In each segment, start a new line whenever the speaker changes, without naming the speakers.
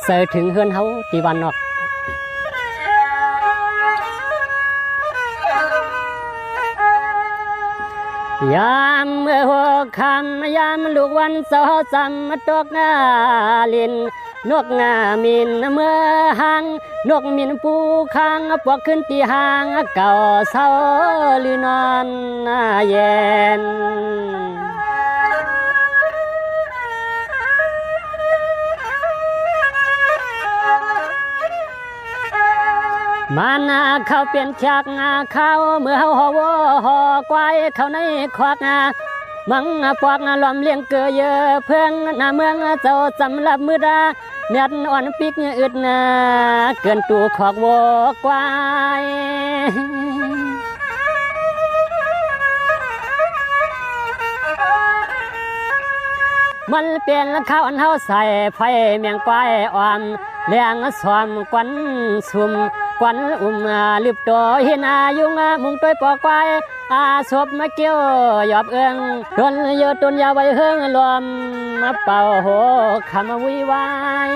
เสิถึงเฮือนเฮาที่วันนอกยามหัวค่ำยามลูกวันเสาร์ซ้ำตกงาลินนกงามินเมื่อหางนกมินปูค้างปอกขึ้นที่หางเก่าเศร้าหรือนอนเย็นมานาเขาเปลี่ยนฉากเขาเมื่อเฮาหอกวายเขาในควักมังปอกล้อมเลี้ยงเกยเยอะเพื่องหน้าเมืองเจ้าสำหรับมือดาเน็ดอ่อนปิกอึดเกินตูขอกวกวายมันเปลี่ยนข้าวอันเฮาใส่ไฟเมียงควายอ่อมเลี้ยงสอมกวนสุ่มกวนลืบตัวเห็นยุงมุงตัวปอกควายศพมาเกี่ยวหยอบเอื้องโดนเยอะต้นยาไว้เฮืองลมเป่าโหคำวิวาย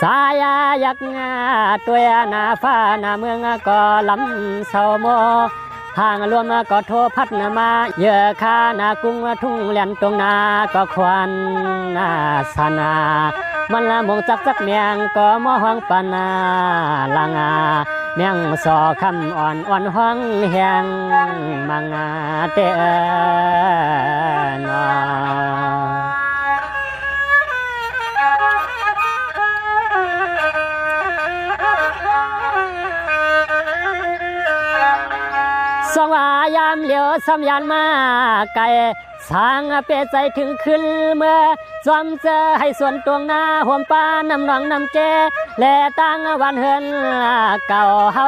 สายยักงาตัวหน้าฟ้าหน้าเมืองก็ลำเศร้าโมทางรวมก็โทพัดมาเยอะข้าหน้ากุ้งทุ่งเลียนตรงนาก็ควันสนามันละมงจักเมียงก็มอห้องปานาลางาเมียงสอคำอ่อนห้องแหงมังเตนสองว่ายามเหลียวสำยานมาไก่สางเปใจถึงขึ้นเมื่อจอมเจอให้ส่วนตวงหน้าห่วมป้าน้ำหนองน้ำแก่และตั้งวันเฮือนเก่าเฮา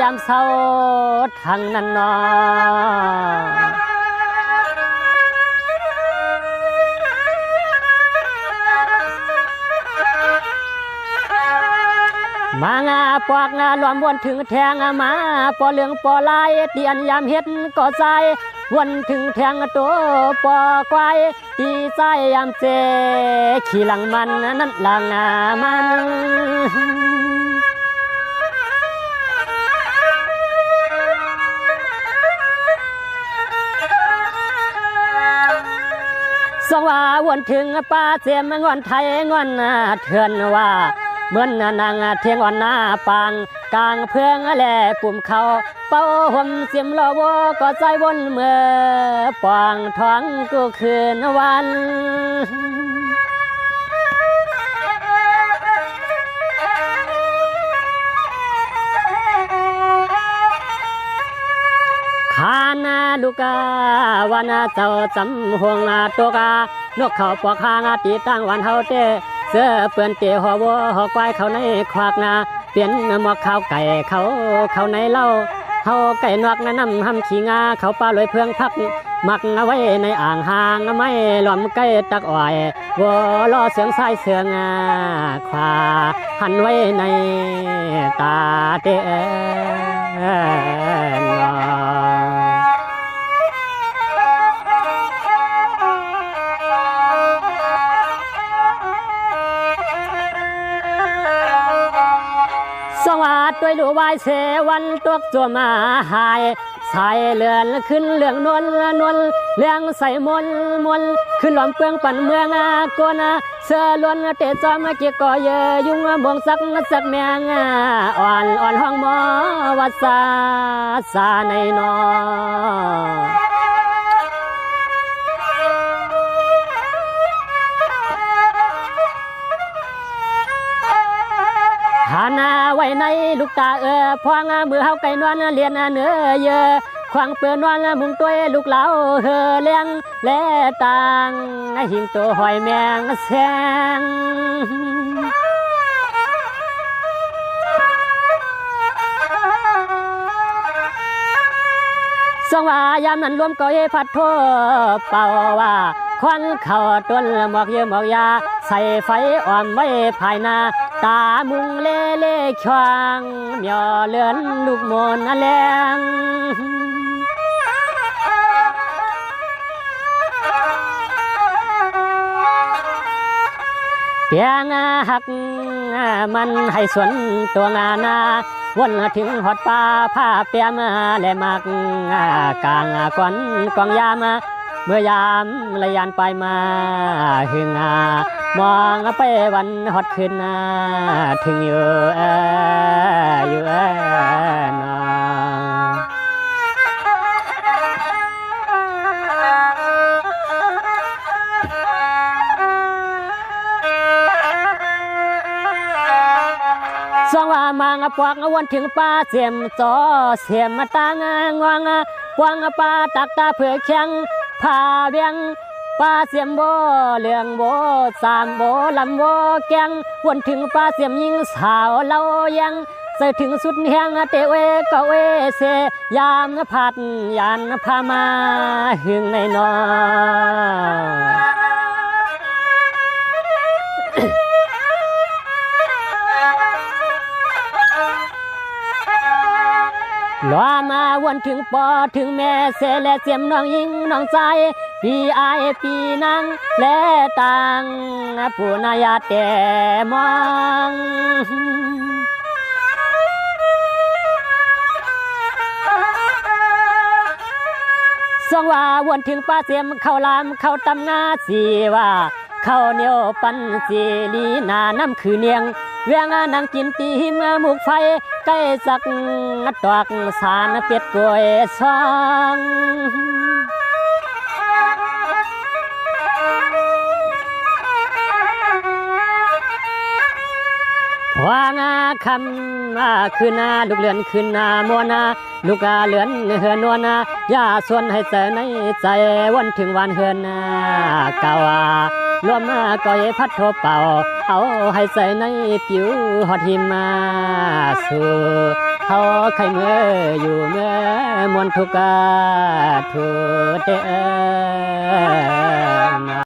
ยามเศร้าทางนั้นนอมางาปอกงาล้อมวนถึงแทงมาปอเหลืองปอลายเตียนยามเฮ็ดก็ใจวนถึงแทงตัวปอควายตีใจยามเจขี่หลังมันนั่นหลังมันสว่าวนถึงป้าเสียมงอนไทยงอนเถื่อนว่าเหมือนนางเทียงอ่อนหน้าปางกลางเพื่องแหล่ปุ่มเขาเป่าห่มเสียมลอวก็ใจวนเมื่อปองท้องกูคืนวันขานาลูกาวานาเจ้าจำห่วงตัวกานกเขาปอกหางตีตั้งวันเฮาเตเสื้อเปื้อนเตะหัววัวหอกควายเขาในควักเปลี่ยนหมอกข้าวไก่เขาในเล่าเฮาไก่นวกน้ำหำขี้งาเขาปลาลอยเพื่องพักมักเอาไว้ในอ่างห่างไม่หล่อมไก่ตักอ่อยวัวล้อเสืองสายเสืองขวาหันไว้ในตาเตสวัสด้วยลูกวายเสวันตัวจัวมาหายสายเลื่อนขึ้นเรื่องนวลเรื่องใส่มนขึ้นหลอมเปลืองปั่นเมืองกวนเสื้อล้วนเตะจอมเกี่ยก่อเยอยุ่งบ่วงสักแมงอ่อนห้องหมอวัดสาในนอหานาไว้ในลูกตาพวงมือเฮาไก่นวลเลียนเนื้อเยอะควางเปื้อนนวลมุงตัวลูกเหลาเลี้ยงและต่างหิงตัวหอยแมงแสงสว่ายามนั้นรวมก็เอพัดโทเป่าว่าควันเข่าต้นหมอกเยอะหมอกยาใส่ไฟอ่อมไว้ภายนาตามุงเล่ควางเหมียวเลือนลูกมนแรง ปียงหักมันให้สวนตัวงานาวนถึงหอดป่าผ้าเปียมและมักกลางก่อนกองยามเมื่อยามระยานไปมาหึงมองไปวันหอดขึ้นถึงอยู่อยู่นอสองว่ามังปวกวันถึงป่าเสียมจอเสียมตางงวงปวงป่าตักตาเผื่อแข็งพาเบียงป่าเสียมโบเหลืองโบสามโบลำโบแกงวันถึงป่าเสียมยิงสาวเล่ายังใส่ถึงสุดเฮียงเตเวก็เวเสยามพัดยานพามาหึงในนอล้อมาวนถึงปอถึงแม่เสและเสียมน้องยิงน้องใจปีไอปีนังและตังผู้นายาแต่มองสองว่าวนถึงป้าเสียมเข้าลามเข้าตำนาสีว่าเข้าเหนียวปันสีลีนาน้ำคือเนียงเวียงนั่งกินตีเมื่อมุกไฟใกล้สักตอกสารเป็ดกล้วยซองวางคำคืนนาลูกเลือนคืนนามัวนาลูกเลือนเหือนนวนาอย่าส่วนให้ใจในใจวันถึงวันเหือนเก่ารวมก้อยพัดโทเป่าเอาให้ใส่ในผิวหอดหิมมาสู่เขาใครเมื่ออยู่เมื่อมวนทุกข์ทุกเด